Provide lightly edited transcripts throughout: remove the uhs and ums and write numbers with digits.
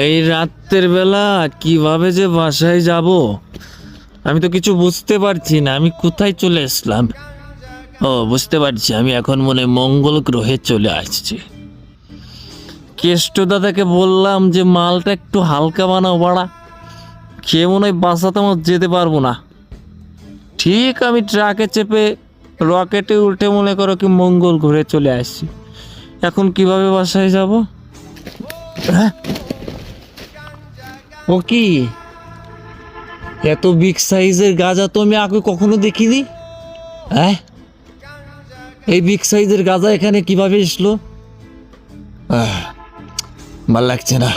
এই রাতের বেলা কিভাবে যে বাসায় যাব আমি তো কিছু বুঝতে পারছি না। আমি কোথায় চলে আসলাম? ও, বুঝতে পারছি, আমি এখন মনে হয় মঙ্গল গ্রহে চলে আসছি। কেষ্ট দাদাকে বললাম যে মালটা একটু হালকা বানাও বাড়া, খেয়ে মনে হয় বাসাতে আমার যেতে পারবো না। ঠিক আমি ট্রাকে চেপে রকেটে উঠে মনে করো কি মঙ্গল গ্রহে চলে আসছি। এখন কিভাবে বাসায় যাব? হ্যাঁ, ও কি এত বিগ সাইজের গাঁজা তো আমি আগে কখনো দেখিনি। হ্যাঁ, এই বিগ সাইজের গাঁজা এখানে কিভাবে এসলো? ভাল লাগছে না,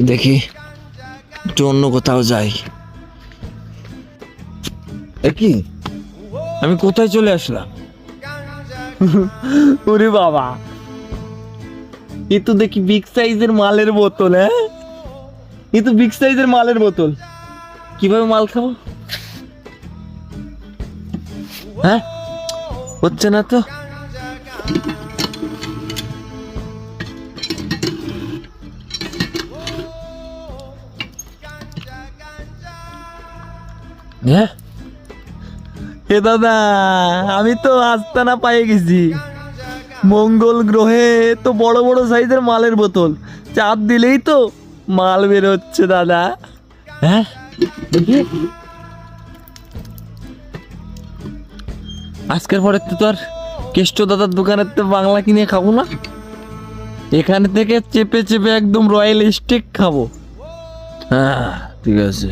দেখি একটু অন্য কোথাও যাই। কি, আমি কোথায় চলে আসলাম? ওরে বাবা, এ তো দেখি বিগ সাইজের মালের বোতল। হ্যাঁ, এ তো বিগ সাইজের মালের বোতল। কিভাবে মাল খাবো? হ্যাঁ, হচ্ছে না তো। হ্যাঁ, এ দাদা, আমি তো আস্তানা পেয়ে গেছি। মঙ্গল গ্রহে তো বড় বড় সাইজের মালের বোতল, চাপ দিলেই তো মাল বের হচ্ছে দাদা। হ্যাঁ, দেখি আজকের পরে তো আর কেষ্ট দাদার দোকানের তো বাংলা কিনে খাবো না, এখানে থেকে চেপে চেপে একদম রয়্যাল স্টেক খাবো। হ্যাঁ, ঠিক আছে।